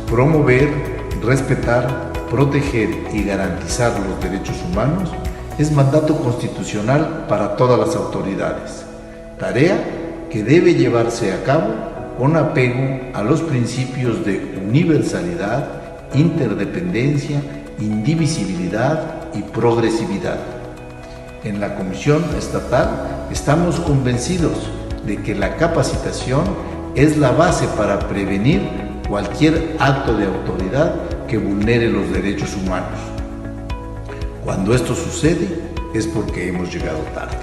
Promover, respetar, proteger y garantizar los derechos humanos es mandato constitucional para todas las autoridades, tarea que debe llevarse a cabo con apego a los principios de universalidad, interdependencia, indivisibilidad y progresividad. En la Comisión Estatal estamos convencidos de que la capacitación es la base para prevenir cualquier acto de autoridad que vulnere los derechos humanos. Cuando esto sucede es porque hemos llegado tarde.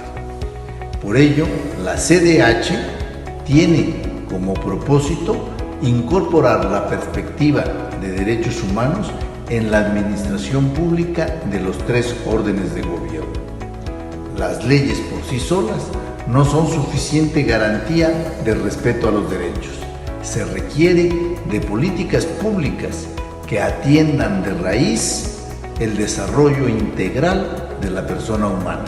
Por ello, la CDH tiene como propósito incorporar la perspectiva de derechos humanos en la administración pública de los 3 órdenes de gobierno. Las leyes por sí solas no son suficiente garantía de respeto a los derechos. Se requiere de políticas públicas que atiendan de raíz el desarrollo integral de la persona humana,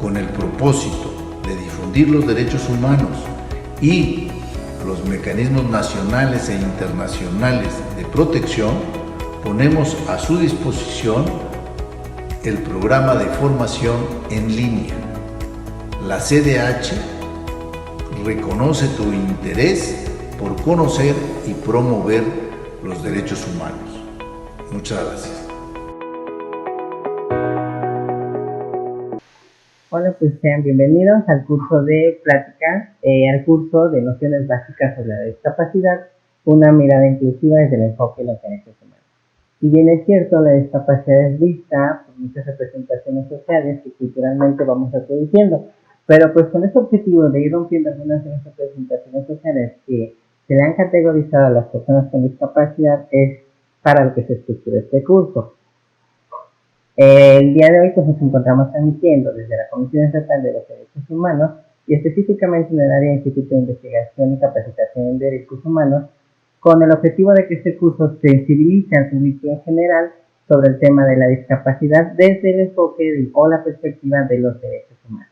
con el propósito de difundir los derechos humanos y los mecanismos nacionales e internacionales de protección. Ponemos a su disposición el programa de formación en línea. La CDH reconoce tu interés por conocer y promover los derechos humanos. Muchas gracias. Hola, pues sean bienvenidos al curso de plática, al curso de nociones básicas sobre la discapacidad, una mirada inclusiva desde el enfoque de los derechos humanos. Si bien es cierto, la discapacidad es vista por muchas representaciones sociales que culturalmente vamos reproduciendo, pero pues con este objetivo de ir rompiendo algunas de las representaciones sociales que se le han categorizado a las personas con discapacidad es para lo que se estructura este curso. El día de hoy pues nos encontramos transmitiendo desde la Comisión Estatal de los Derechos Humanos y específicamente en el área de Instituto de Investigación y Capacitación en Derechos Humanos, con el objetivo de que este curso sensibilice al público en general sobre el tema de la discapacidad desde el enfoque o la perspectiva de los derechos humanos.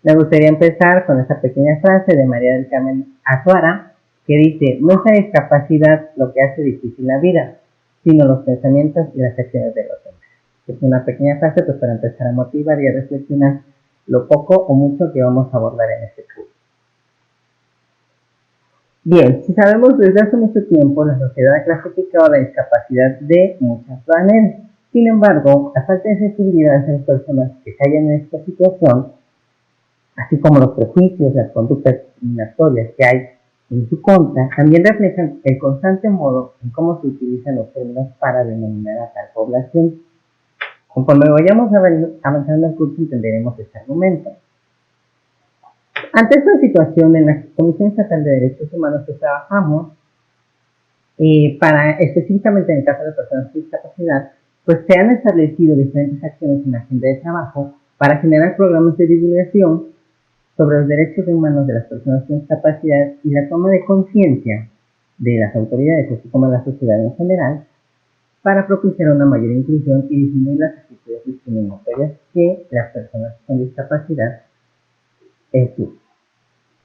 Me gustaría empezar con esta pequeña frase de María del Carmen Azuara, que dice: no es la discapacidad lo que hace difícil la vida, sino los pensamientos y las acciones de los demás. Es una pequeña frase pues para empezar a motivar y a reflexionar lo poco o mucho que vamos a abordar en este curso. Bien, si sabemos, desde hace mucho tiempo la sociedad ha clasificado la discapacidad de muchas maneras. Sin embargo, la falta de sensibilidad hacia las personas que se hallan en esta situación, así como los prejuicios, las conductas discriminatorias que hay en su contra, también reflejan el constante modo en cómo se utilizan los términos para denominar a tal población. Conforme vayamos avanzando en el curso entenderemos este argumento. Ante esta situación, en la Comisión Estatal de Derechos Humanos que trabajamos, específicamente en el caso de personas con discapacidad, pues se han establecido diferentes acciones en la agenda de trabajo para generar programas de divulgación sobre los derechos humanos de las personas con discapacidad y la toma de conciencia de las autoridades, así como de la sociedad en general, para propiciar una mayor inclusión y disminuir las actitudes discriminatorias que las personas con discapacidad sufren.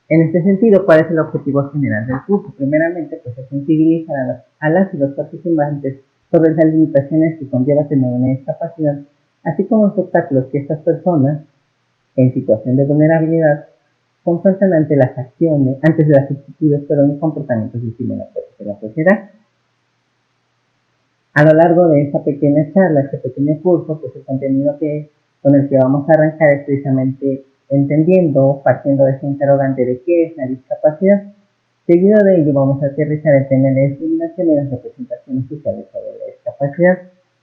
En este sentido, ¿cuál es el objetivo general del curso? Primeramente, pues es sensibilizar a las y los participantes sobre las limitaciones que conlleva tener una discapacidad, así como los obstáculos que estas personas en situación de vulnerabilidad confrontan ante las acciones, antes de las actitudes, pero en comportamientos discriminatorios de la sociedad. A lo largo de esta pequeña charla, este pequeño curso, pues el contenido con el que vamos a arrancar es precisamente partiendo de ese interrogante de qué es la discapacidad. Seguido de ello vamos a aterrizar el tema de la discriminación y las representaciones sociales sobre la discapacidad.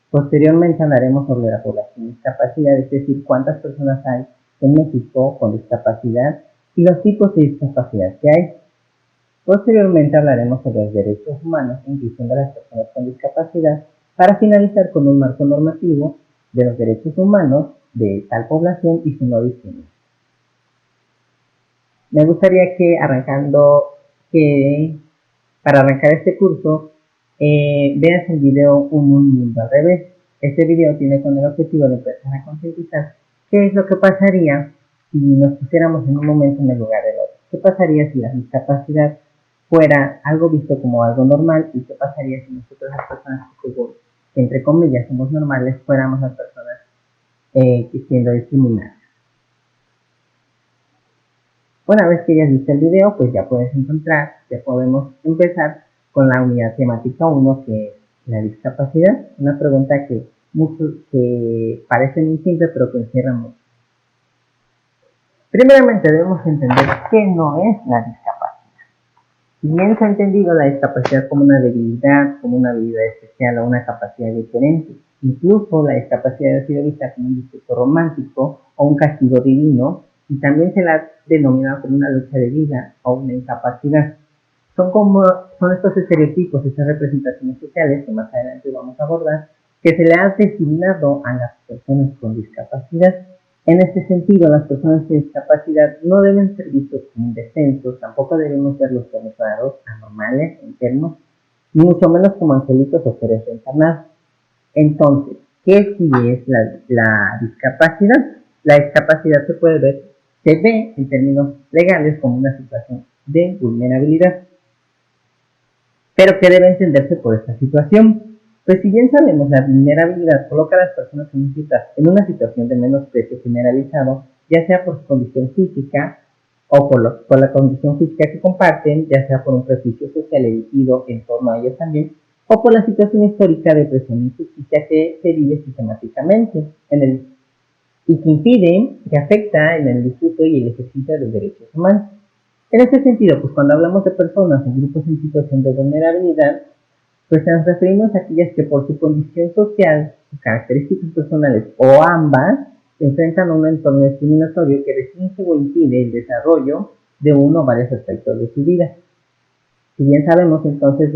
Posteriormente hablaremos sobre la población de discapacidad, es decir, cuántas personas hay en México con discapacidad y los tipos de discapacidad que hay. Posteriormente hablaremos sobre los derechos humanos e inclusión de las personas con discapacidad, para finalizar con un marco normativo de los derechos humanos de tal población y su no discriminación. Me gustaría para arrancar este curso, veas el video Un Mundo al Revés. Este video tiene con el objetivo de empezar a concientizar qué es lo que pasaría si nos pusiéramos en un momento en el lugar del otro. ¿Qué pasaría si la discapacidad fuera algo visto como algo normal, y qué pasaría si nosotros, las personas que entre comillas somos normales, fuéramos las personas siendo discriminadas. Una vez que ya viste el video, pues ya podemos empezar con la unidad temática 1, que es la discapacidad. Una pregunta que parece muy simple, pero que encierra mucho. Primeramente debemos entender qué no es la discapacidad. Si bien se ha entendido la discapacidad como una debilidad, como una habilidad especial o una capacidad diferente, incluso la discapacidad ha sido vista como un discurso romántico o un castigo divino, y también se la ha denominado como una lucha de vida o una incapacidad. Son estos estereotipos, estas representaciones sociales que más adelante vamos a abordar, que se le ha designado a las personas con discapacidad. En este sentido, las personas con discapacidad no deben ser vistos como indefensos, tampoco debemos verlos como raros, anormales, enfermos, ni mucho menos como angelitos o seres reencarnados. Entonces, ¿qué sí es la discapacidad? La discapacidad se ve en términos legales como una situación de vulnerabilidad. Pero ¿qué debe entenderse por esta situación? Pues si bien sabemos, la vulnerabilidad coloca a las personas en una situación de menosprecio generalizado, ya sea por su condición física o por la condición física que comparten, ya sea por un prejuicio social erigido en torno a ellos también, o por la situación histórica de presión e injusticia que se vive sistemáticamente y que impide, que afecta en el disfrute y el ejercicio de los derechos humanos. En este sentido, pues cuando hablamos de personas o grupos en situación de vulnerabilidad, pues nos referimos a aquellas que por su condición social, sus características personales o ambas, se enfrentan a un entorno discriminatorio que restringe o impide el desarrollo de uno o varios aspectos de su vida. Si bien sabemos, entonces,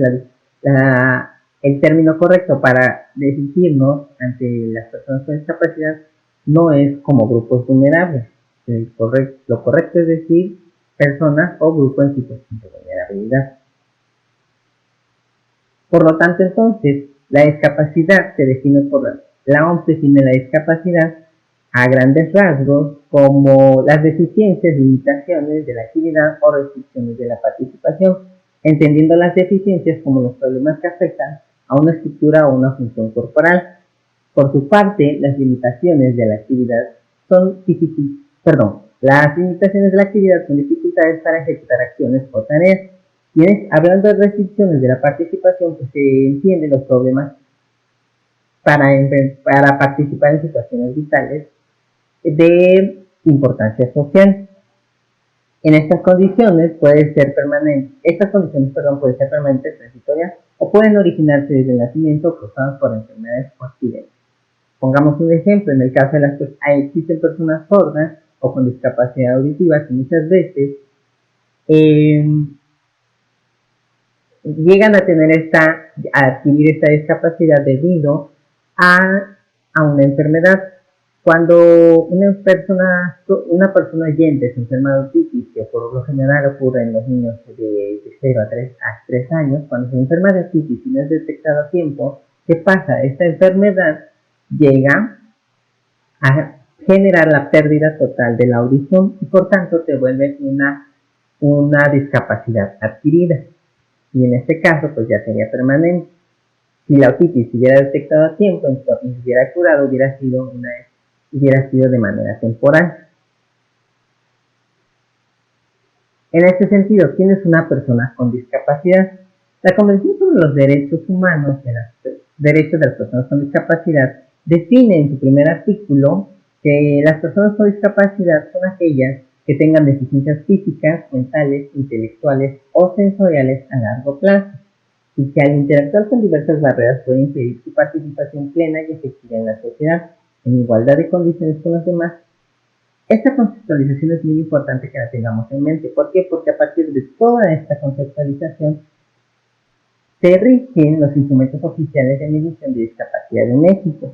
el término correcto para dirigirnos ante las personas con discapacidad no es como grupos vulnerables. Lo correcto es decir personas o grupos en situación de vulnerabilidad. Por lo tanto, entonces, la discapacidad se define la OMS define la discapacidad a grandes rasgos como las deficiencias, limitaciones de la actividad o restricciones de la participación, entendiendo las deficiencias como los problemas que afectan a una estructura o una función corporal. Por su parte, las limitaciones de la actividad son dificultades para ejecutar acciones o tareas. Hablando de restricciones de la participación, pues se entienden los problemas para participar en situaciones vitales de importancia social. En estas condiciones pueden ser permanentes, transitorias, o pueden originarse desde el nacimiento causadas por enfermedades o accidentes. Pongamos un ejemplo: en el caso de las que existen personas sordas o con discapacidad auditiva que muchas veces llegan a adquirir esta discapacidad debido a una enfermedad. Cuando una persona oyente se enferma de otitis, que por lo general ocurre en los niños de 0 a 3 años, cuando se enferma de otitis y no es detectado a tiempo, ¿qué pasa? Esta enfermedad llega a generar la pérdida total de la audición y por tanto te vuelve una discapacidad adquirida. Y en este caso, pues ya sería permanente. Si la otitis se hubiera detectado a tiempo y se hubiera curado, hubiera sido de manera temporal. En este sentido, ¿quién es una persona con discapacidad? La Convención sobre los Derechos Humanos Derechos de las Personas con Discapacidad define en su primer artículo que las personas con discapacidad son aquellas que tengan deficiencias físicas, mentales, intelectuales o sensoriales a largo plazo, y que al interactuar con diversas barreras pueden impedir su participación plena y efectiva en la sociedad, en igualdad de condiciones con los demás. Esta conceptualización es muy importante que la tengamos en mente. ¿Por qué? Porque a partir de toda esta conceptualización se rigen los instrumentos oficiales de medición de discapacidad en México.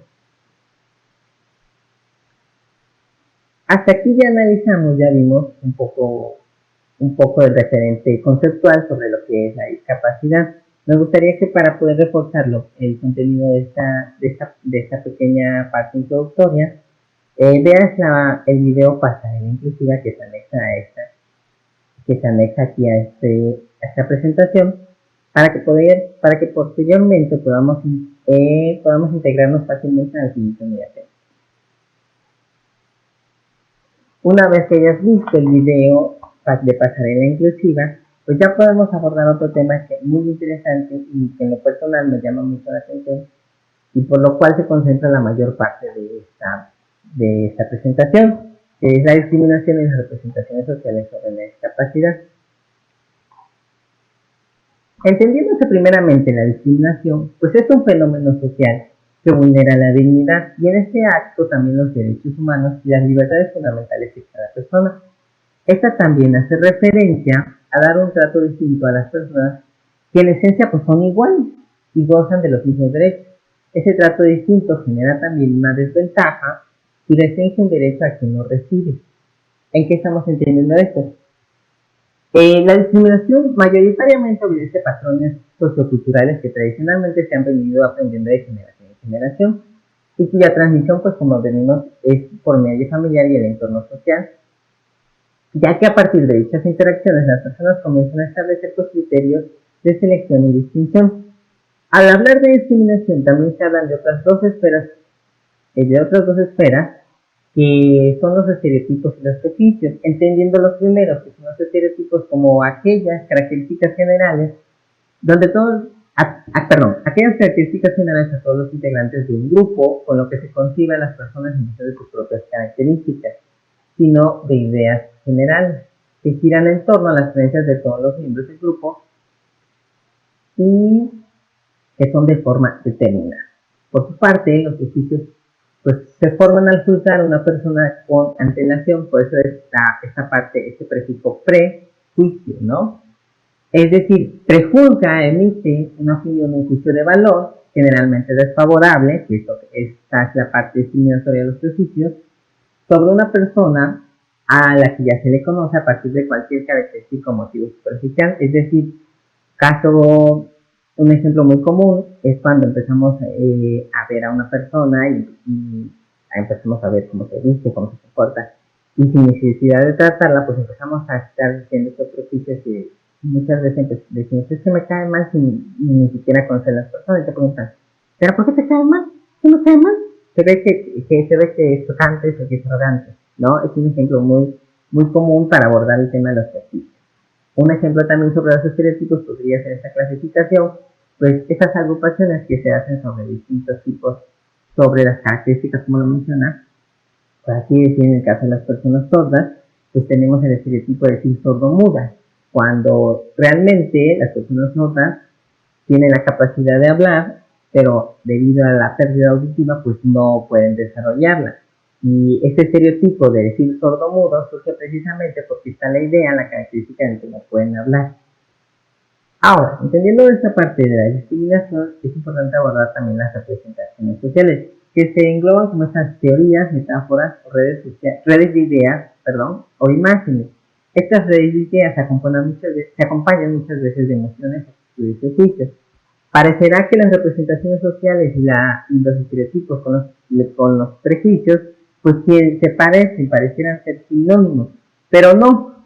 Hasta aquí ya vimos un poco del referente conceptual sobre lo que es la discapacidad. Me gustaría que, para poder reforzarlo, el contenido de esta pequeña parte introductoria, veas el video Pasarela Inclusiva que se anexa aquí a esta presentación para que posteriormente podamos integrarnos fácilmente en la siguiente unidad. Una vez que hayas visto el video de pasarela inclusiva, pues ya podemos abordar otro tema que es muy interesante y que en lo personal me llama mucho la atención y por lo cual se concentra la mayor parte de esta presentación, que es la discriminación y las representaciones sociales sobre la discapacidad. Entendiéndose primeramente la discriminación, pues es un fenómeno social que vulnera la dignidad y en este acto también los derechos humanos y las libertades fundamentales de cada persona. Esta también hace referencia a dar un trato distinto a las personas que en esencia pues son iguales y gozan de los mismos derechos. Ese trato distinto genera también una desventaja y restringe un derecho a quien no recibe. ¿En qué estamos entendiendo esto? La discriminación mayoritariamente obedece patrones socioculturales que tradicionalmente se han venido aprendiendo de generación en generación y cuya transmisión, pues como venimos, es por medio familiar y el entorno social, ya que a partir de dichas interacciones las personas comienzan a establecer pues, criterios de selección y distinción. Al hablar de discriminación también se hablan de otras dos esferas que son los estereotipos y los prejuicios, entendiendo los primeros, que son los estereotipos como aquellas características generales, aquellas características generales a todos los integrantes de un grupo, con lo que se conciben las personas en función de sus propias características, sino de ideas generales, que giran en torno a las creencias de todos los miembros del grupo y que son de forma determinada. Por su parte, los prejuicios pues se forman al juzgar a una persona con antelación, por eso está esta parte, este prefijo prejuicio, ¿no? Es decir, prejuzga, emite una opinión, un juicio de valor, generalmente desfavorable, que esta es la parte discriminatoria de los prejuicios, sobre una persona a la que ya se le conoce a partir de cualquier característica o motivo superficial. Es decir, un ejemplo muy común es cuando empezamos a ver a una persona y empezamos a ver cómo se viste, cómo se comporta, y sin necesidad de tratarla, pues empezamos a estar diciendo estos prejuicios y muchas veces decimos, es que me cae mal sin ni siquiera conocer a las personas y te preguntan, ¿pero por qué te cae mal? ¿Qué me cae mal? Se ve que es tocante o que es arrogante, ¿no? Es un ejemplo muy, muy común para abordar el tema de los prejuicios. Un ejemplo también sobre los estereotipos podría ser esta clasificación, pues esas agrupaciones que se hacen sobre distintos tipos, sobre las características como lo menciona, por así decir, en el caso de las personas sordas, pues tenemos el estereotipo de decir sordo-muda, cuando realmente las personas sordas tienen la capacidad de hablar, pero debido a la pérdida auditiva, pues no pueden desarrollarla. Y este estereotipo de decir sordo-mudo surge precisamente porque está la idea, la característica de que no pueden hablar. Ahora, entendiendo esta parte de la discriminación, es importante abordar también las representaciones sociales, que se engloban como estas teorías, metáforas o redes de ideas, o imágenes. Estas redes de ideas se acompañan muchas veces de emociones y prejuicios. Parecerá que las representaciones sociales y los estereotipos con los prejuicios pues se parecieran ser sinónimos, pero no.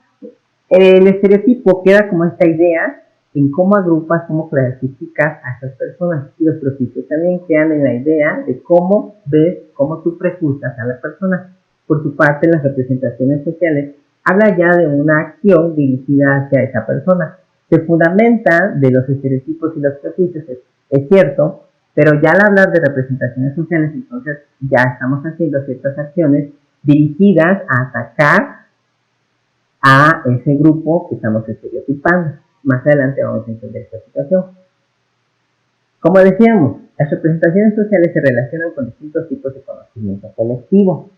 El estereotipo queda como esta idea en cómo agrupas, cómo clasificas a esas personas, y los prejuicios también quedan en la idea de cómo ves, cómo tú prejuzgas a la persona. Por su parte, las representaciones sociales habla ya de una acción dirigida hacia esa persona. Se fundamenta de los estereotipos y los prejuicios, es cierto, pero ya al hablar de representaciones sociales, entonces ya estamos haciendo ciertas acciones dirigidas a atacar a ese grupo que estamos estereotipando. Más adelante vamos a entender esta situación. Como decíamos, las representaciones sociales se relacionan con distintos tipos de conocimiento colectivo.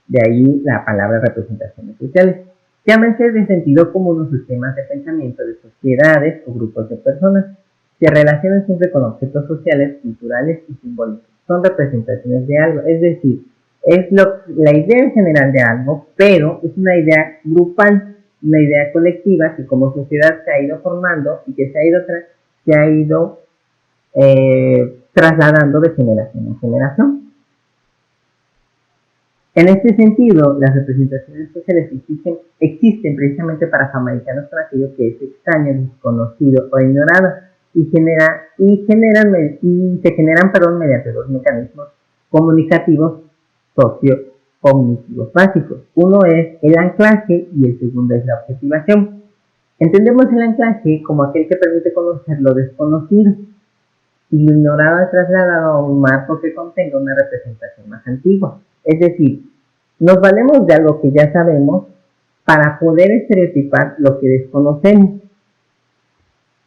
De ahí la palabra representaciones sociales. Llámense de sentido común los sistemas de pensamiento de sociedades o grupos de personas. Se relacionan siempre con objetos sociales, culturales y simbólicos. Son representaciones de algo, es decir, es la idea general de algo, pero es una idea grupal, una idea colectiva que como sociedad se ha ido formando y que se ha ido trasladando de generación en generación. En este sentido, las representaciones sociales existen precisamente para familiarizarnos con aquello que es extraño, desconocido o ignorado y se generan mediante dos mecanismos comunicativos sociocognitivos básicos. Uno es el anclaje y el segundo es la objetivación. Entendemos el anclaje como aquel que permite conocer lo desconocido y lo ignorado es trasladado a un marco que contenga una representación más antigua. Es decir, nos valemos de algo que ya sabemos para poder estereotipar lo que desconocemos.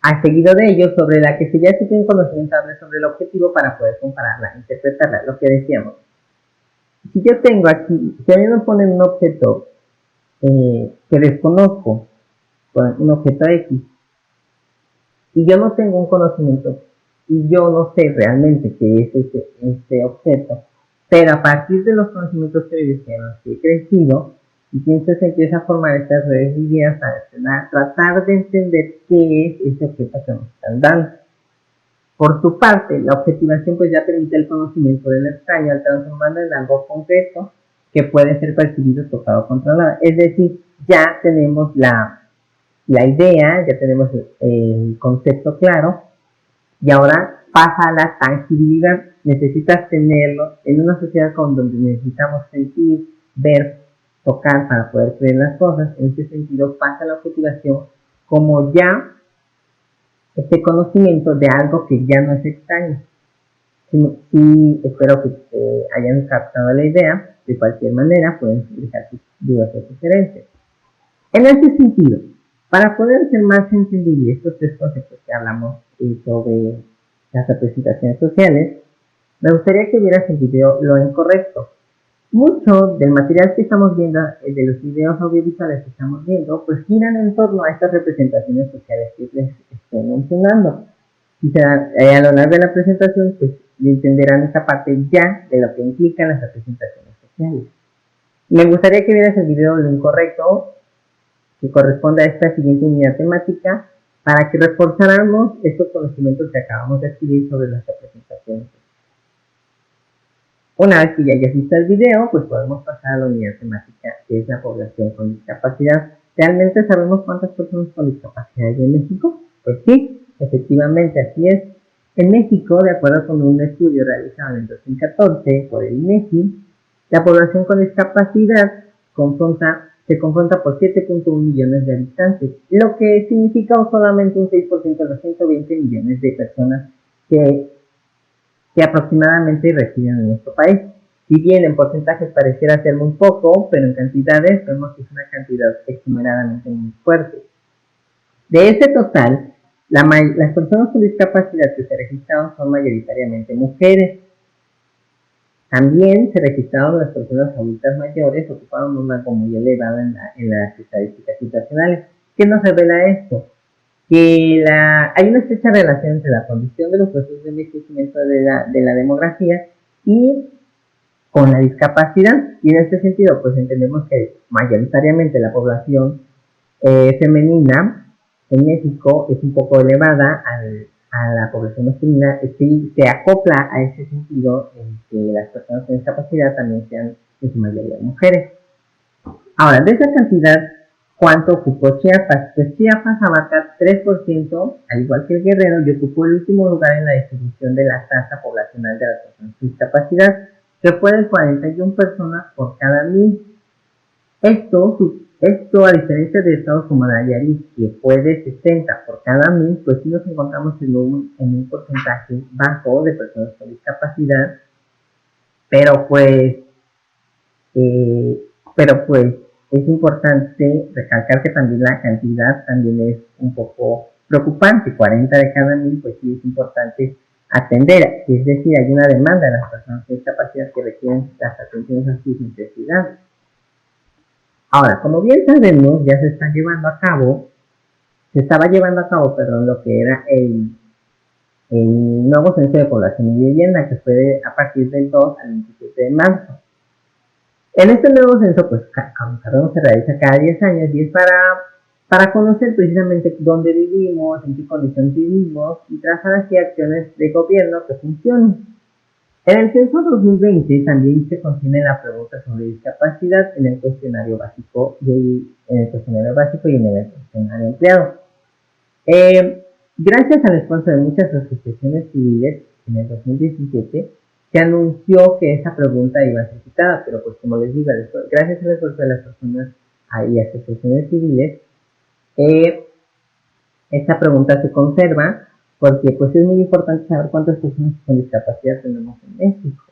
A seguido de ello, sobre la que ya se tiene conocimiento sobre el objetivo para poder compararla, interpretarla, lo que decíamos. Si yo tengo aquí, si a mí me ponen un objeto que desconozco, un objeto X, y yo no tengo un conocimiento, y yo no sé realmente qué es este objeto, pero a partir de los conocimientos previos que he crecido, entonces se empieza a formar estas redes de ideas para tratar de entender qué es ese objeto que nos están dando. Por su parte, la objetivación pues ya permite el conocimiento del extraño al transformarlo en algo concreto que puede ser percibido, tocado o controlado. Es decir, ya tenemos la idea, ya tenemos el concepto claro y ahora pasa a la tangibilidad. Necesitas tenerlo en una sociedad donde necesitamos sentir, ver, tocar para poder creer las cosas. En ese sentido pasa la objetivación como ya este conocimiento de algo que ya no es extraño. Sí, espero que hayan captado la idea. De cualquier manera pueden dejar sus dudas o sugerencias. En ese sentido, para poder hacer más entendibles estos tres conceptos que hablamos sobre las representaciones sociales, me gustaría que vieras el video Lo Incorrecto. Mucho del material que estamos viendo, de los videos audiovisuales que estamos viendo, pues giran en torno a estas representaciones sociales que les estoy mencionando. Y a lo largo de la presentación, pues entenderán esta parte ya de lo que implican las representaciones sociales. Me gustaría que vieras el video Lo Incorrecto, que corresponde a esta siguiente unidad temática, para que reforzáramos estos conocimientos que acabamos de adquirir sobre las representaciones. Una vez que ya hayas visto el video, pues podemos pasar a la unidad temática, que es la población con discapacidad. ¿Realmente sabemos cuántas personas con discapacidad hay en México? Pues sí, efectivamente así es. En México, de acuerdo con un estudio realizado en el 2014 por el INEGI, la población con discapacidad se confronta por 7.1 millones de habitantes, lo que significa solamente un 6% de los 120 millones de personas que aproximadamente residen en nuestro país. Si bien en porcentajes pareciera ser muy poco, pero en cantidades vemos que es una cantidad exageradamente muy fuerte. De ese total, las personas con discapacidad que se registraron son mayoritariamente mujeres. También se registraron las personas adultas mayores, ocuparon un rango muy elevado en las estadísticas internacionales. ¿Qué nos revela esto? Que hay una estrecha relación entre la condición de los procesos de envejecimiento de la demografía y con la discapacidad. Y en este sentido, pues entendemos que mayoritariamente la población femenina en México es un poco elevada a la población masculina. Se acopla a ese sentido en que las personas con discapacidad también sean en su mayoría mujeres. Ahora, de esa cantidad, ¿cuánto ocupó Chiapas? Pues Chiapas abarca 3%, al igual que el Guerrero, y ocupó el último lugar en la distribución de la tasa poblacional de las personas con discapacidad, que fue de 41 personas por cada 1000. Esto, a diferencia de estados como Nayarit, que fue de 60 por cada 1000, pues sí nos encontramos en un porcentaje bajo de personas con discapacidad, pero pues es importante recalcar que también la cantidad también es un poco preocupante. 40 de cada 1000, pues sí es importante atender. Es decir, hay una demanda de las personas con discapacidad que requieren las atenciones a sus necesidades. Ahora, como bien sabemos, ya se estaba llevando a cabo, lo que era el nuevo censo de población y vivienda, que fue a partir del 2 al 27 de marzo. En este nuevo censo, pues, como sabemos, se realiza cada 10 años y es para conocer precisamente dónde vivimos, en qué condición vivimos y trazar así acciones de gobierno que funcionen. En el censo 2020 también se contiene la pregunta sobre discapacidad en el cuestionario básico y en el cuestionario ampliado. Gracias al esfuerzo de muchas asociaciones civiles, en el 2017 se anunció que esa pregunta iba a ser quitada, pero pues como les digo, gracias al esfuerzo de las personas y asociaciones civiles, esta pregunta se conserva porque pues es muy importante saber cuántas personas con discapacidad tenemos en México,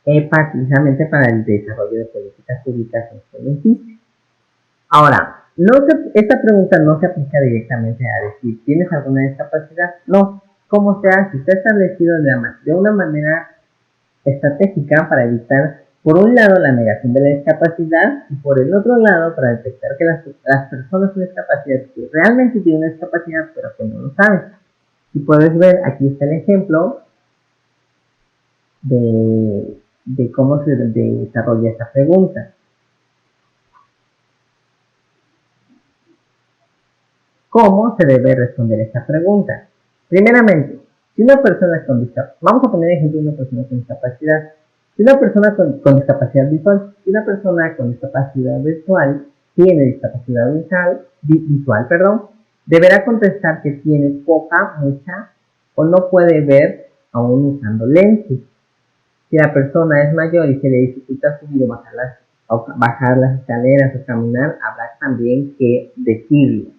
precisamente para el desarrollo de políticas públicas en este beneficio. Ahora, esta pregunta no se aplica directamente a decir, ¿tienes alguna discapacidad? No, ¿cómo se hace? Está establecido de una manera estratégica para evitar, por un lado, la negación de la discapacidad y por el otro lado, para detectar que las personas con discapacidad que realmente tienen una discapacidad pero que no lo saben. Si puedes ver, aquí está el ejemplo de cómo se desarrolla esta pregunta. ¿Cómo se debe responder esta pregunta? Primeramente, si una persona con discapacidad, vamos a poner ejemplo de una persona con discapacidad. Si una persona con discapacidad visual, si una persona con discapacidad visual tiene discapacidad visual, deberá contestar que tiene poca, mucha o no puede ver aún usando lentes. Si la persona es mayor y se le dificulta subir o bajar las escaleras o caminar, habrá también que decirlo.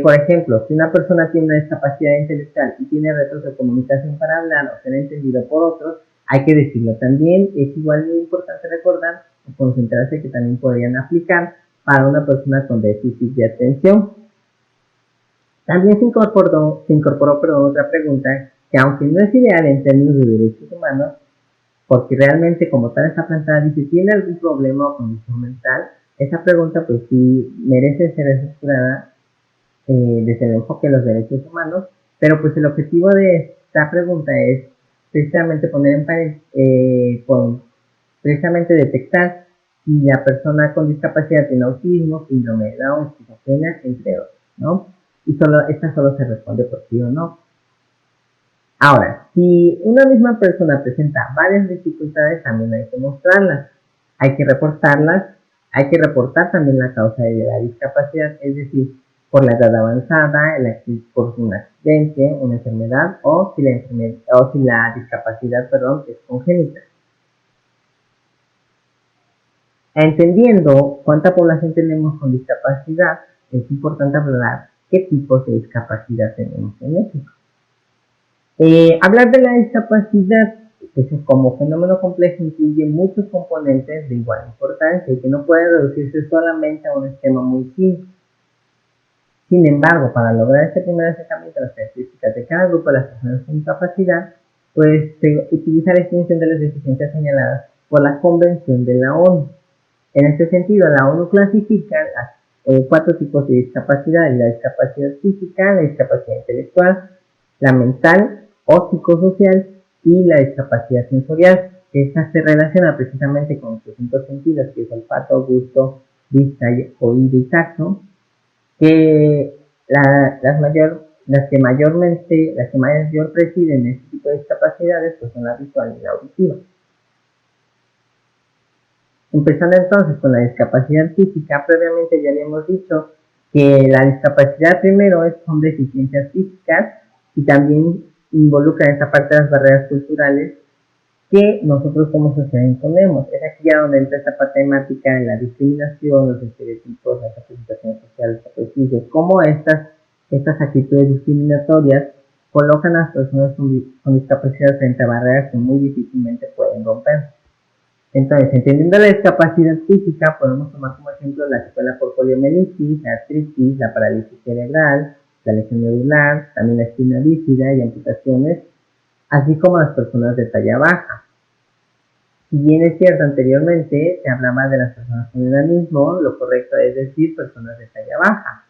Por ejemplo, si una persona tiene una discapacidad intelectual y tiene retos de comunicación para hablar o ser entendido por otros, hay que decirlo también. Es igual muy importante recordar o concentrarse que también podrían aplicar para una persona con déficit de atención. También se incorporó otra pregunta que, aunque no es ideal en términos de derechos humanos, porque realmente como tal está planteada, dice, ¿tiene algún problema o condición mental? Esa pregunta pues sí merece ser estructurada desde el enfoque de los derechos humanos, pero pues el objetivo de esta pregunta es precisamente precisamente detectar si la persona con discapacidad tiene autismo, síndrome de Down, esquizofrenia, entre otros, ¿no? Y esta solo se responde por sí o no. Ahora, si una misma persona presenta varias dificultades, también hay que mostrarlas, hay que reportarlas, hay que reportar también la causa de la discapacidad, es decir, por la edad avanzada, por un accidente, una enfermedad o si la discapacidad es congénita. Entendiendo cuánta población tenemos con discapacidad, es importante hablar qué tipos de discapacidad tenemos en México. Hablar de la discapacidad pues, como fenómeno complejo incluye muchos componentes de igual importancia y que no puede reducirse solamente a un esquema muy simple. Sin embargo, para lograr este primer acercamiento a las características de cada grupo de las personas con discapacidad, pues se utiliza la extensión de las deficiencias señaladas por la Convención de la ONU. En este sentido, la ONU clasifica 4 tipos de discapacidad: la discapacidad física, la discapacidad intelectual, la mental o psicosocial y la discapacidad sensorial. Esta se relaciona precisamente con los 5 sentidos, que es olfato, gusto, vista, oído y tacto, que las que mayor presiden este tipo de discapacidades pues son la visual y la auditiva. Empezando entonces con la discapacidad física, previamente ya habíamos dicho que la discapacidad primero son deficiencias físicas y también involucra esa parte de las barreras culturales que nosotros como sociedad imponemos. Es aquí ya donde entra esta parte temática en la discriminación, los estereotipos, las representaciones sociales, los prejuicios, cómo estas actitudes discriminatorias colocan a las personas con discapacidad frente a barreras que muy difícilmente pueden romper. Entonces, entendiendo la discapacidad física, podemos tomar como ejemplo la secuela por poliomielitis, la artritis, la parálisis cerebral, la lesión medular, también la espina bífida y amputaciones, así como las personas de talla baja. Si bien es cierto, anteriormente se hablaba de las personas con enanismo, lo correcto es decir personas de talla baja.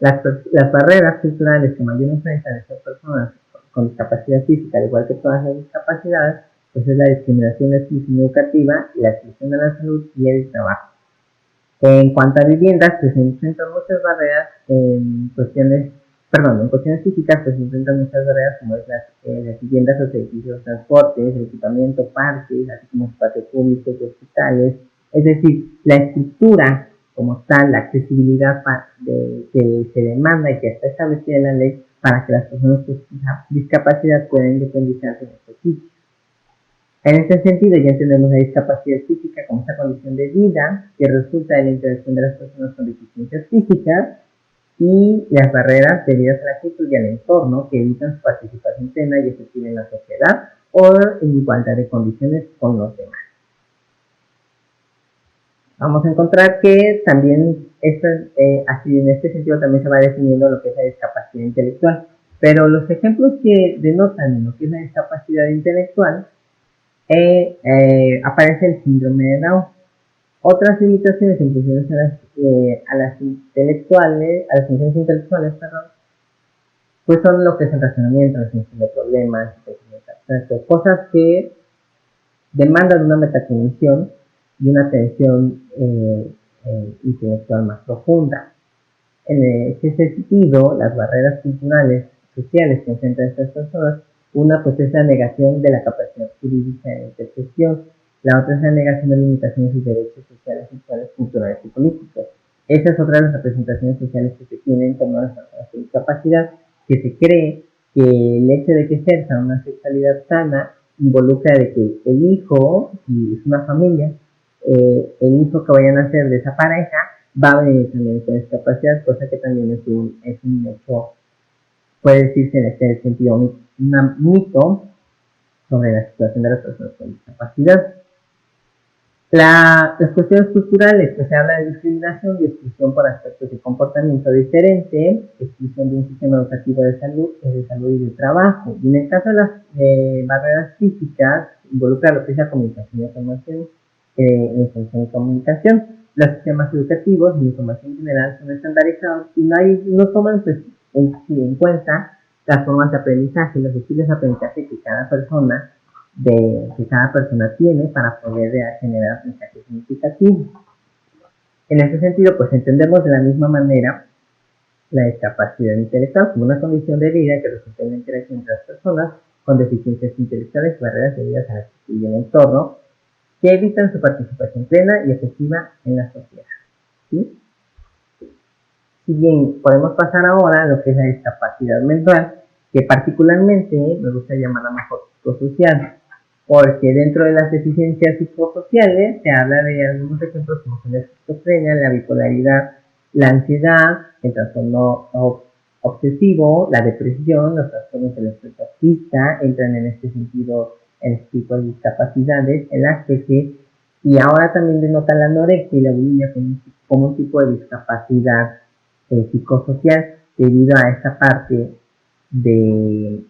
Las barreras culturales que mayor enfrentan a estas personas con discapacidad física, al igual que todas las discapacidades, pues es la discriminación, la exclusión educativa, la exclusión de la salud y el trabajo. En cuanto a viviendas, pues se enfrentan muchas barreras en cuestiones perdón, en cuestiones físicas pues se enfrentan muchas barreras como es las viviendas, los edificios, transportes, el equipamiento, parques, así como espacios públicos y hospitales. Es decir, la estructura como tal, la accesibilidad que se demanda y que está establecida en la ley para que las personas con discapacidad puedan independizarse en estos sitios. En este sentido, ya entendemos la discapacidad física como esta condición de vida que resulta de la interacción de las personas con deficiencias físicas y las barreras debidas a la actitud y al entorno que evitan su participación plena y efectiva en la sociedad o en igualdad de condiciones con los demás. Vamos a encontrar que también así en este sentido también se va definiendo lo que es la discapacidad intelectual, pero los ejemplos que denotan lo que es la discapacidad intelectual aparece el síndrome de Down. Otras limitaciones en funciones a las funciones intelectuales, perdón, pues son lo que es el razonamiento, la resolución de problemas, cosas que demandan una metacognición y una atención intelectual más profunda. En ese sentido, las barreras culturales, sociales que enfrentan estas personas, una pues es la negación de la capacidad jurídica de interpretación, la otra es la negación de limitaciones y derechos sociales, sexuales, culturales y políticos. Esa es otra de las representaciones sociales que se tienen en torno a las personas con discapacidad, que se cree que el hecho de que ejerza una sexualidad sana involucra de que el hijo, si es una familia, el hijo que vayan a nacer de esa pareja va a venir también con discapacidad, cosa que también es un hecho, puede decirse en este sentido, un mito sobre la situación de las personas con discapacidad. Las cuestiones culturales, pues se habla de discriminación y exclusión por aspectos de comportamiento diferente, exclusión de un sistema educativo de salud y de trabajo. Y en el caso de las barreras físicas, involucra lo que es la comunicación y información, información y comunicación. Los sistemas educativos y información general son estandarizados y no toman pues, en cuenta las formas de aprendizaje, los estilos de aprendizaje que cada persona tiene para poder generar aprendizaje significativo. En ese sentido, pues entendemos de la misma manera la discapacidad intelectual como una condición de vida que resulta en la interacción entre las personas con deficiencias intelectuales y barreras debidas a la actitud y el entorno que evitan su participación plena y efectiva en la sociedad. ¿Sí? Si bien podemos pasar ahora a lo que es la discapacidad mental, que particularmente me gusta llamarla mejor psicosocial, porque dentro de las deficiencias psicosociales se habla de algunos ejemplos como son la esquizofrenia, la bipolaridad, la ansiedad, el trastorno obsesivo, la depresión, los trastornos del espectro autista, entran en este sentido en este tipo de discapacidades, el HTC, y ahora también denota la anorexia y la bulimia como un tipo de discapacidad psicosocial debido a esta parte de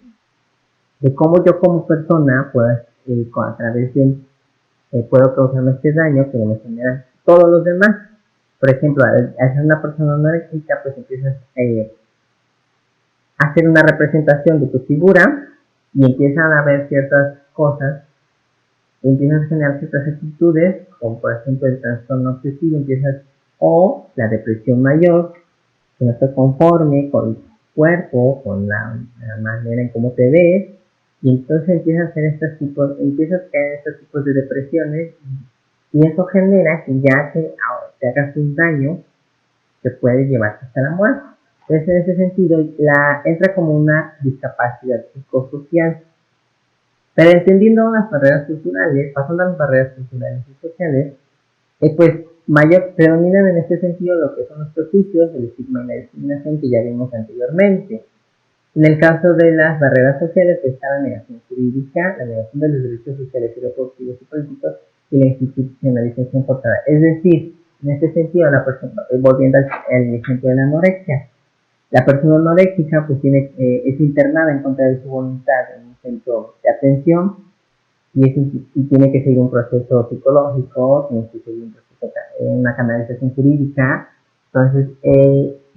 cómo yo como persona puedo, a través de puedo causarme este daño que me generan todos los demás. Por ejemplo, al ser una persona anoréxica, pues empiezas a hacer una representación de tu figura y empiezan a ver ciertas cosas, empiezas a generar ciertas actitudes, como por ejemplo el trastorno obsesivo, o la depresión mayor, que no estás conforme con tu cuerpo, con la manera en cómo te ves, y entonces empiezas a caer en estos tipos de depresiones, y eso genera que ya te hagas un daño que puede llevarte hasta la muerte. Entonces, en ese sentido, entra como una discapacidad psicosocial. Pero entendiendo las barreras culturales, pasando a las barreras culturales y sociales, pues predominan en este sentido lo que son los prejuicios, el estigma y la discriminación que ya vimos anteriormente. En el caso de las barreras sociales, está la negación jurídica, la negación de los derechos sociales y reproductivos y políticos y la institucionalización forzada. Es decir, en este sentido, la persona, volviendo al ejemplo de la anorexia, la persona anoréxica pues es internada en contra de su voluntad en un centro de atención y tiene que seguir un proceso psicológico, tiene que seguir una canalización jurídica, entonces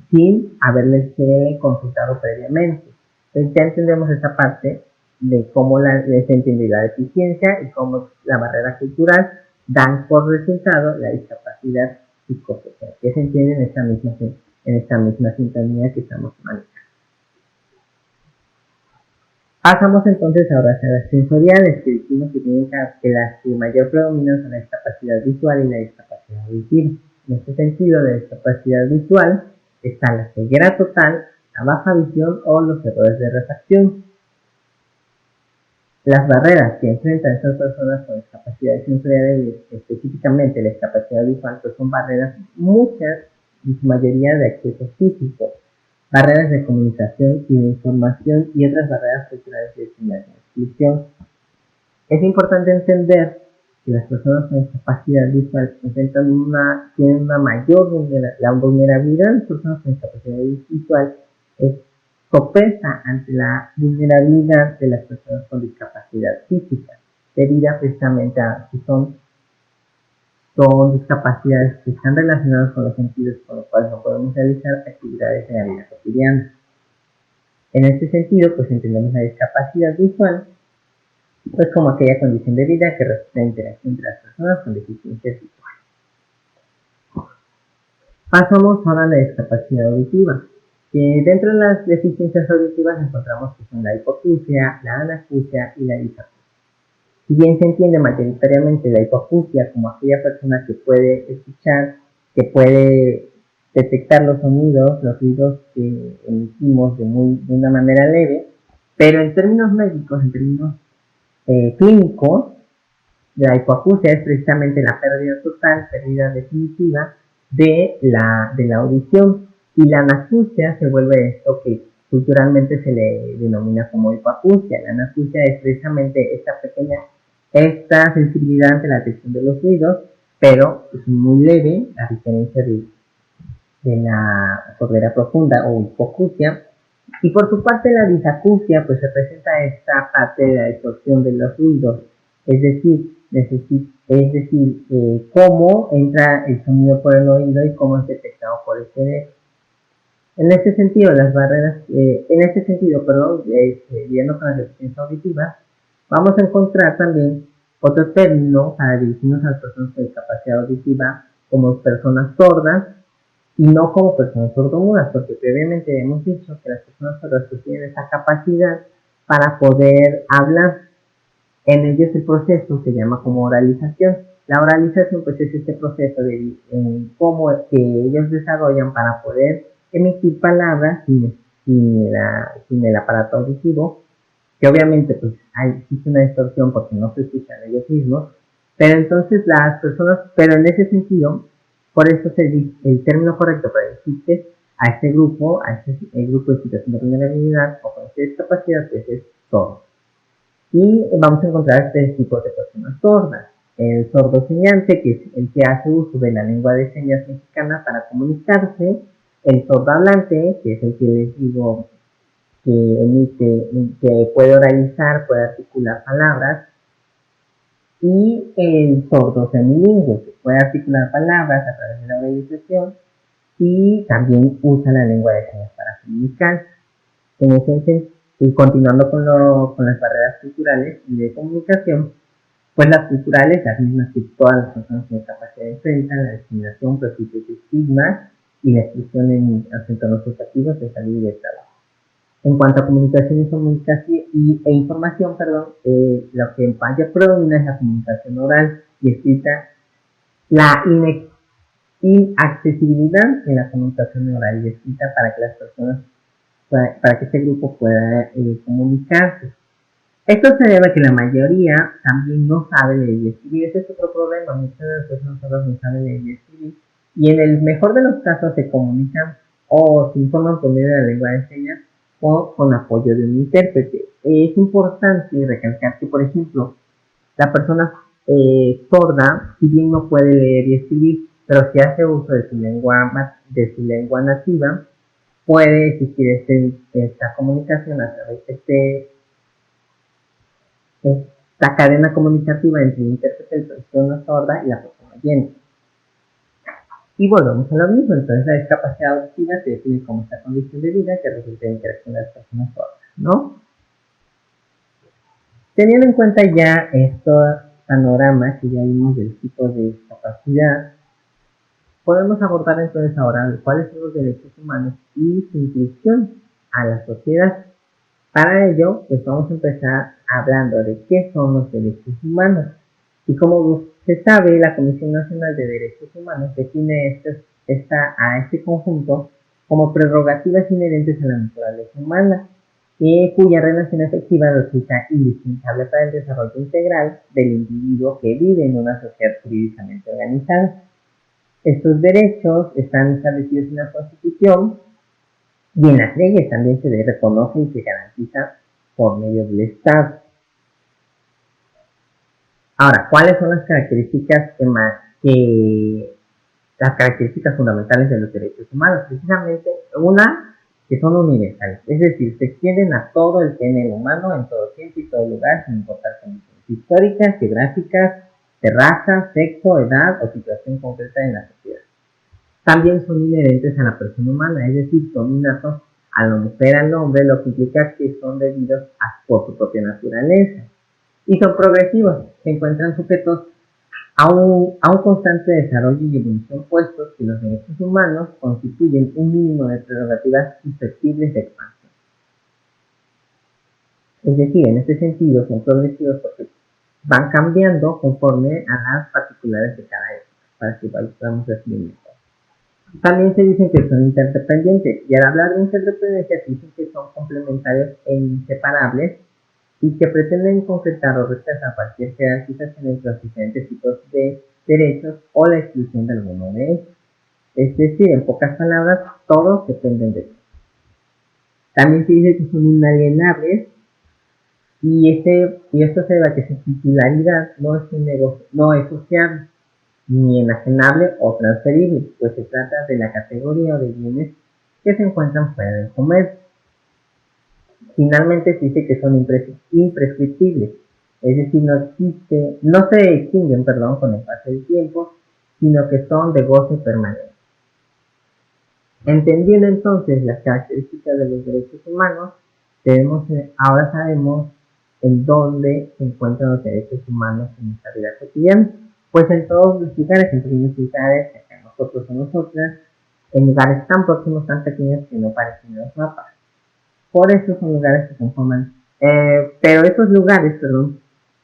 sin haberles consultado previamente. Entonces ya entendemos esa parte de cómo se entiende la deficiencia y cómo la barrera cultural dan por resultado la discapacidad psicosocial, que se entiende en esta misma sintonía que estamos manejando. Pasamos entonces ahora hacia las sensoriales, que dijimos que tienen que las que mayor predominan son la discapacidad visual y la discapacidad auditiva. En este sentido, de discapacidad visual está la ceguera total, la baja visión o los errores de refracción. Las barreras que enfrentan estas personas con discapacidades sensoriales, específicamente la discapacidad visual, pues son barreras muchas, en su mayoría de acceso físico, barreras de comunicación y de información y otras barreras culturales de discriminación y exclusión. Es importante entender que las personas con discapacidad visual tienen una mayor vulnerabilidad. La vulnerabilidad de las personas con discapacidad visual es sopesa ante la vulnerabilidad de las personas con discapacidad física, debido precisamente a que son discapacidades que están relacionadas con los sentidos, con los cuales no podemos realizar actividades en la vida cotidiana. En este sentido, pues entendemos la discapacidad visual pues como aquella condición de vida que resulta de interacción entre las personas con deficiencias visuales. Pasamos ahora a la discapacidad auditiva, que dentro de las deficiencias auditivas encontramos que son la hipoacusia, la anacusia y la disacusia. Si bien se entiende mayoritariamente la hipoacusia como aquella persona que puede escuchar, que puede detectar los ruidos que emitimos de una manera leve, pero en términos médicos, en términos clínicos, la hipoacusia es precisamente la pérdida total, pérdida definitiva de la audición, y la anacusia se vuelve esto que culturalmente se le denomina como hipoacusia. La anacusia es precisamente esta sensibilidad ante la detección de los ruidos, pero es muy leve a diferencia de la sordera profunda o hipoacusia. Y por su parte la disacusia pues representa esta parte de la distorsión de los ruidos, es decir, cómo entra el sonido por el oído y cómo es detectado por el cerebro. En este sentido, viendo con las deficiencias auditivas, vamos a encontrar también otro término para dirigirnos a las personas con discapacidad auditiva como personas sordas y no como personas sordomudas, porque previamente hemos dicho que las personas sordas tienen esa capacidad para poder hablar. En ellos el proceso se llama como oralización. La oralización pues es este proceso de cómo que ellos desarrollan para poder emitir palabras sin el aparato auditivo, que obviamente pues existe una distorsión porque no se escuchan ellos mismos, pero entonces en ese sentido, por eso el término correcto para decirte a este grupo, el grupo de situación de vulnerabilidad o con esta discapacidad, pues es sordo. Y vamos a encontrar tres tipos de personas sordas. El sordo señante, que es el que hace uso de la lengua de señas mexicana para comunicarse. El sordo hablante, que es el que les digo que puede oralizar, puede articular palabras. Y el sordo semilingüe, que puede articular palabras a través de la oralización y también usa la lengua de señas para comunicarse. En ese y continuando con las barreras culturales y de comunicación, pues las culturales, las mismas que todas las personas con discapacidad enfrentan, la discriminación, prejuicios y estigmas y la exclusión en los entornos educativos de salud y de trabajo. En cuanto a comunicación e información, lo que mayor predomina es la comunicación oral y escrita, la inaccesibilidad en la comunicación oral y escrita para que las personas para que este grupo pueda comunicarse. Esto se debe a que la mayoría también no sabe leer y escribir. Ese es otro problema. Muchas de las personas no saben leer y escribir. Y en el mejor de los casos se comunican o se informan por medio de la lengua de señas o con apoyo de un intérprete. Es importante recalcar que, por ejemplo, la persona sorda, si bien no puede leer y escribir, pero si hace uso de su lengua nativa, puede existir esta comunicación a través de esta cadena comunicativa entre el intérprete, la persona sorda y la persona oyente. Y volvemos a lo mismo. Entonces la discapacidad auditiva se define como esta condición de vida que resulta de interacción de las personas sordas, ¿no? Teniendo en cuenta ya estos panoramas que ya vimos del tipo de discapacidad, podemos abordar entonces ahora cuáles son los derechos humanos y su inclusión a la sociedad. Para ello, pues vamos a empezar hablando de qué son los derechos humanos. Y como se sabe, la Comisión Nacional de Derechos Humanos define a este conjunto como prerrogativas inherentes a la naturaleza humana, cuya relación efectiva resulta indispensable para el desarrollo integral del individuo que vive en una sociedad jurídicamente organizada. Estos derechos están establecidos en la Constitución y en las leyes también se reconocen y se garantizan por medio del Estado. Ahora, ¿cuáles son las características las características fundamentales de los derechos humanos? Precisamente una, que son universales, es decir, se extienden a todo el género humano en todo tiempo y todo lugar, sin importar condiciones históricas, geográficas, de raza, sexo, edad o situación concreta en la sociedad. También son inherentes a la persona humana, es decir, son innatos a la mujer, al hombre, lo que implica que son debidos por su propia naturaleza. Y son progresivos, se encuentran sujetos a un constante desarrollo y evolución, puestos que los derechos humanos constituyen un mínimo de prerrogativas susceptibles de expansión. Es decir, en este sentido son progresivos porque van cambiando conforme a las particulares de cada época, para que podamos definir mejor. También se dicen que son interdependientes, y al hablar de interdependencia se dicen que son complementarios e inseparables y que pretenden concretar o rechazar cualquier jerarquización entre los diferentes tipos de derechos o la exclusión de alguno de ellos. Es decir, en pocas palabras, todos dependen de ellos. También se dice que son inalienables y esto se debe a que su titularidad no es sociable, ni enajenable o transferible, pues se trata de la categoría o de bienes que se encuentran fuera del comercio. Finalmente se dice que son imprescriptibles, es decir, no se extinguen con el paso del tiempo, sino que son de goce permanente. Entendiendo entonces las características de los derechos humanos, ahora sabemos en dónde se encuentran los derechos humanos en nuestra vida cotidiana. Pues en todos los lugares, en pequeños lugares, en nosotros o nosotras, en lugares tan próximos, tan pequeños que no parecen en los mapas. Por eso son lugares que conforman,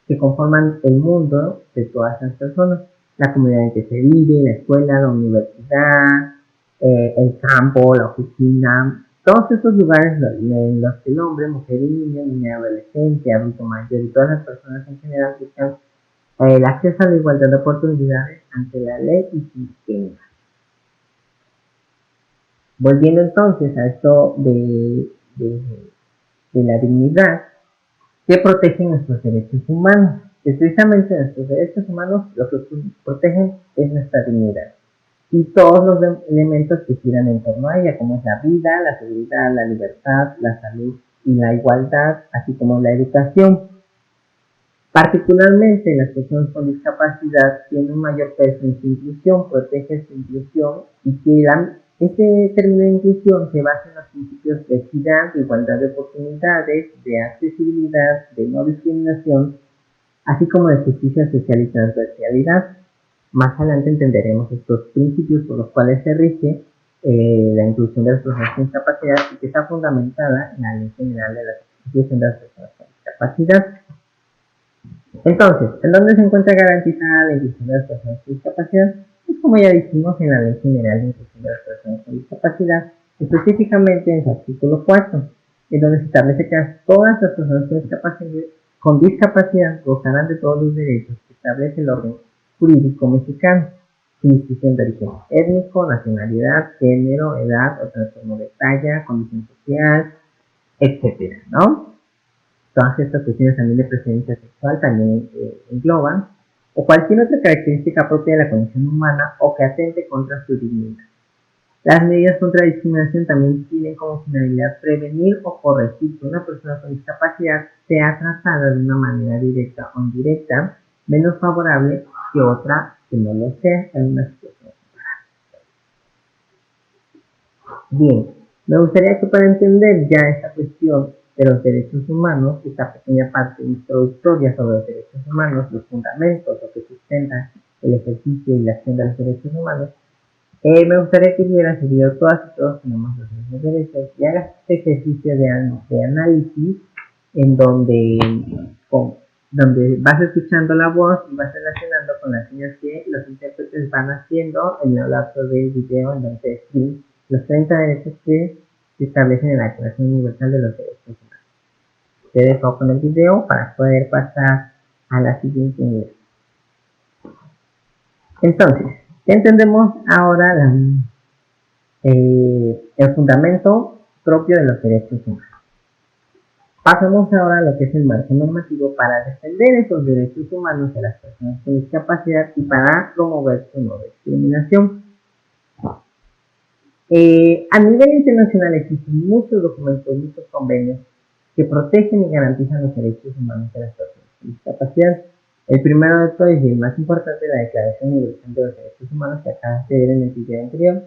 que conforman el mundo de todas las personas, la comunidad en que se vive, la escuela, la universidad, el campo, la oficina, todos esos lugares en los que el hombre, mujer y niña, adolescente, adulto mayor y todas las personas en general buscan el acceso a la igualdad de oportunidades ante la ley y sin discriminación. Volviendo entonces a esto de la dignidad, que protegen nuestros derechos humanos. Precisamente nuestros derechos humanos lo que protegen es nuestra dignidad y todos los elementos que giran en torno a ella, como es la vida, la seguridad, la libertad, la salud y la igualdad, así como la educación. Particularmente las personas con discapacidad tienen un mayor peso en su inclusión, protege su inclusión y que este término de inclusión se basa en los principios de equidad, de igualdad de oportunidades, de accesibilidad, de no discriminación, así como de justicia social y transversalidad. Más adelante entenderemos estos principios por los cuales se rige la inclusión de las personas con discapacidad y que está fundamentada en la Ley General de la Inclusión de las Personas con Discapacidad. Entonces, ¿en dónde se encuentra garantizada la inclusión de las personas con discapacidad? Pues como ya dijimos, en la Ley General de Inclusión de las Personas con Discapacidad, específicamente en su artículo 4, en donde se establece que todas las personas con discapacidad gozarán de todos los derechos que establece el orden jurídico mexicano, sin distinción de origen étnico, nacionalidad, género, edad o trastorno de talla, condición social, etcétera, ¿no? Todas estas cuestiones también de preferencia sexual también engloban, o cualquier otra característica propia de la condición humana o que atente contra su dignidad. Las medidas contra la discriminación también tienen como finalidad prevenir o corregir que una persona con discapacidad sea tratada de una manera directa o indirecta menos favorable que otra que no lo sea en una situación. Bien, me gustaría que para entender ya esta cuestión de los derechos humanos, esta pequeña parte introductoria sobre los derechos humanos, los fundamentos, lo que sustentan el ejercicio y la acción de los derechos humanos, Me gustaría que vieras el video. Todas y todos tenemos los mismos derechos y hagas este ejercicio de análisis en donde vas escuchando la voz y vas relacionando con las señas que los intérpretes van haciendo en el lapso del video, en donde describen los 30 derechos que se establecen en la Declaración Universal de los Derechos Humanos. Te dejo con el video para poder pasar a la siguiente nivel. Entonces, entendemos ahora el fundamento propio de los derechos humanos. Pasemos ahora a lo que es el marco normativo para defender esos derechos humanos de las personas con discapacidad y para promover su no discriminación. A nivel internacional existen muchos documentos, muchos convenios que protegen y garantizan los derechos humanos de las personas con discapacidad. El primero de todos y el más importante es la Declaración Universal de los Derechos Humanos, que acabas de ver en el video anterior,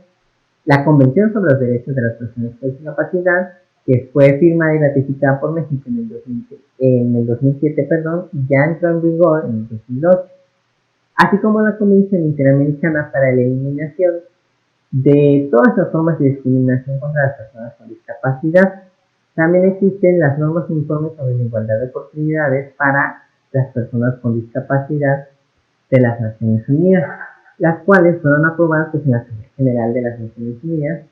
la Convención sobre los Derechos de las Personas con Discapacidad, que fue firmada y ratificada por México en el 2007, y ya entró en vigor en el 2008, así como la Convención Interamericana para la Eliminación de todas las formas de discriminación contra las personas con discapacidad. También existen las normas uniformes sobre la igualdad de oportunidades para las personas con discapacidad de las Naciones Unidas, las cuales fueron aprobadas en la Asamblea General de las Naciones Unidas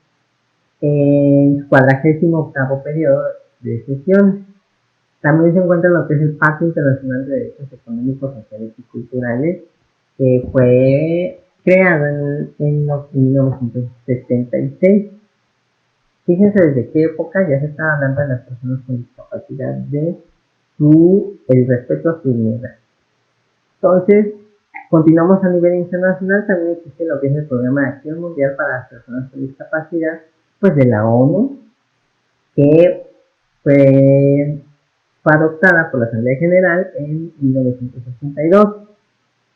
en su 48º periodo de sesiones. También se encuentra lo que es el Pacto Internacional de Derechos Económicos, Sociales y Culturales, que fue creado en 1976. Fíjense desde qué época ya se estaba hablando de las personas con discapacidad, de el respeto a su dignidad. Entonces, continuamos a nivel internacional. También existe lo que es el Programa de Acción Mundial para las Personas con Discapacidad, pues de la ONU, que fue adoptada por la Asamblea General en 1982.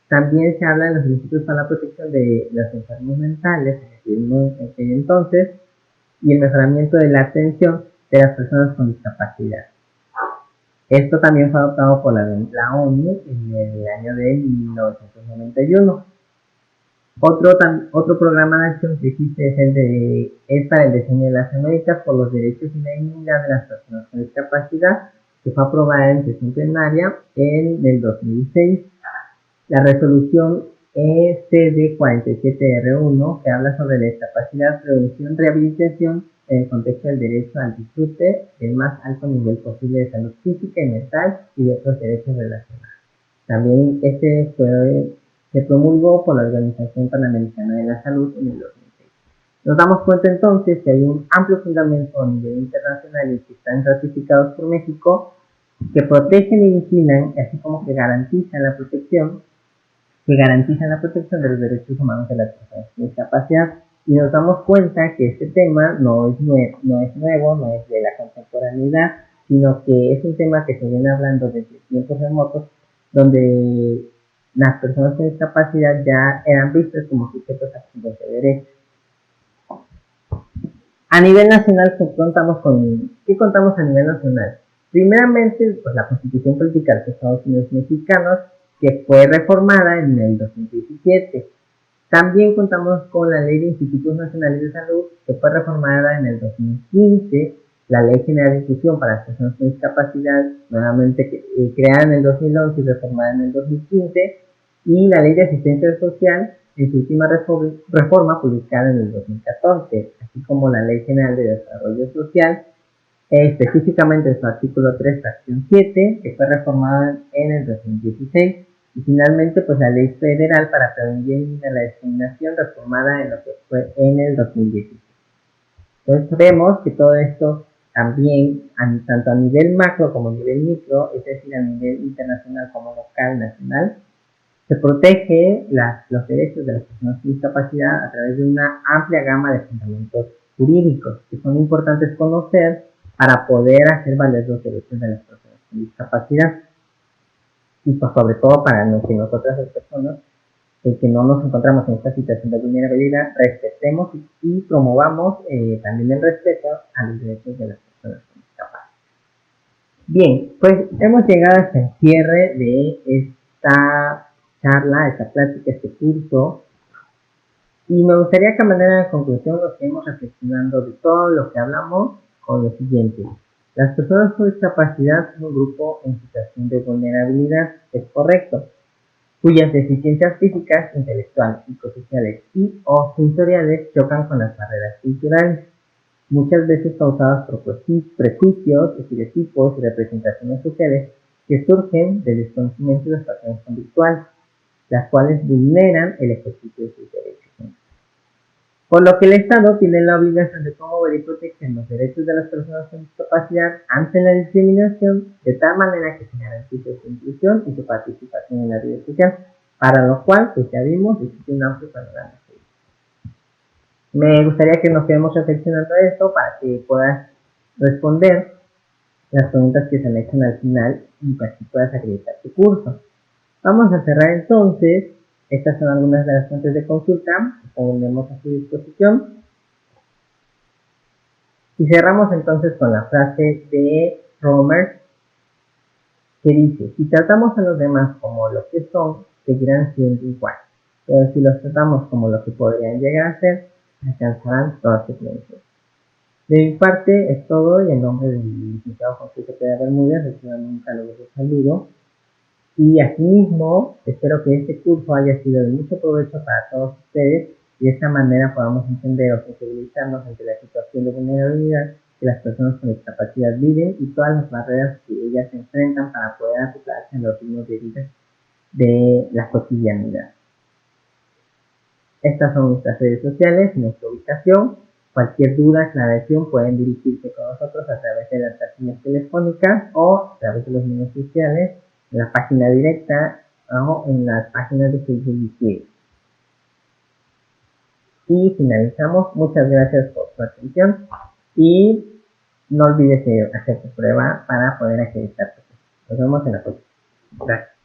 También se habla de los principios para la protección de los enfermos mentales en aquel entonces y el mejoramiento de la atención de las personas con discapacidad. Esto también fue adoptado por la ONU en el año de 1991. Otro programa de acción que existe es para el diseño de las Américas por los derechos y la dignidad de las personas con discapacidad, que fue aprobada en sesión plenaria en el 2006. La resolución ECD 47R1, que habla sobre la discapacidad, prevención, rehabilitación en el contexto del derecho al disfrute del más alto nivel posible de salud física y mental y de otros derechos relacionados. También se promulgó por la Organización Panamericana de la Salud en el 2006. Nos damos cuenta entonces que hay un amplio fundamento a nivel internacional y que están ratificados por México, que protegen y vigilan, así como que garantizan la protección de los derechos humanos de las personas con discapacidad. Y nos damos cuenta que este tema no es nuevo, no es de la contemporaneidad, sino que es un tema que se viene hablando desde tiempos remotos, donde las personas con discapacidad ya eran vistas como sujetos activos de derechos. A nivel nacional, ¿qué contamos a nivel nacional? Primeramente, pues la Constitución Política de los Estados Unidos Mexicanos, que fue reformada en el 2017. También contamos con la Ley de Institutos Nacionales de Salud, que fue reformada en el 2015, la Ley General de Inclusión para las Personas con Discapacidad, nuevamente creada en el 2011 y reformada en el 2015, y la Ley de Asistencia Social, en su última reforma publicada en el 2014, así como la Ley General de Desarrollo Social, específicamente en su artículo 3, fracción 7, que fue reformada en el 2016, y finalmente pues la Ley Federal para prevenir y eliminar la discriminación, reformada en lo que fue en el 2016. Entonces vemos que todo esto también, tanto a nivel macro como a nivel micro, es decir, a nivel internacional como local, nacional, se protege los derechos de las personas con discapacidad a través de una amplia gama de fundamentos jurídicos que son importantes conocer para poder hacer valer los derechos de las personas con discapacidad. Y pues sobre todo para que nosotras las personas que no nos encontramos en esta situación de vulnerabilidad, respetemos y promovamos también el respeto a los derechos de las personas con discapacidad. Bien, pues hemos llegado hasta el cierre de esta charla, esta plática, este curso. Y me gustaría que a manera de conclusión nos quedemos reflexionando de todo lo que hablamos con lo siguiente. Las personas con discapacidad son un grupo en situación de vulnerabilidad, es correcto, cuyas deficiencias físicas, intelectuales, psicosociales y o sensoriales chocan con las barreras culturales, muchas veces causadas por prejuicios, estereotipos y representaciones sociales que surgen del desconocimiento de las patrones conductuales, las cuales vulneran el ejercicio de sus derechos. Por lo que el Estado tiene la obligación de promover y proteger los derechos de las personas con discapacidad ante la discriminación, de tal manera que se garantice su inclusión y su participación en la vida social, para lo cual, pues ya vimos, existe un amplio panorama. Me gustaría que nos quedemos reflexionando esto para que puedas responder las preguntas que se anexan al final y para que puedas acreditar tu curso. Vamos a cerrar entonces. Estas son algunas de las fuentes de consulta que pondremos a su disposición. Y cerramos entonces con la frase de Romer, que dice: si tratamos a los demás como lo que son, seguirán siendo igual. Pero si los tratamos como lo que podrían llegar a ser, alcanzarán todas sus metas. De mi parte es todo, y en nombre del licenciado José Cepeda Bermúdez reciban un caluroso saludo. Y asimismo, espero que este curso haya sido de mucho provecho para todos ustedes y de esta manera podamos entender o sensibilizarnos ante la situación de vulnerabilidad que las personas con discapacidad viven y todas las barreras que ellas enfrentan para poder acoplarse en los ritmos de vida de la cotidianidad. Estas son nuestras redes sociales y nuestra ubicación. Cualquier duda, aclaración, pueden dirigirse con nosotros a través de las páginas telefónicas o a través de los medios sociales, en la página directa o en las páginas de Facebook y Twitter. Y finalizamos. Muchas gracias por su atención y no olvides hacer tu prueba para poder acreditar. Nos vemos en la próxima. Gracias.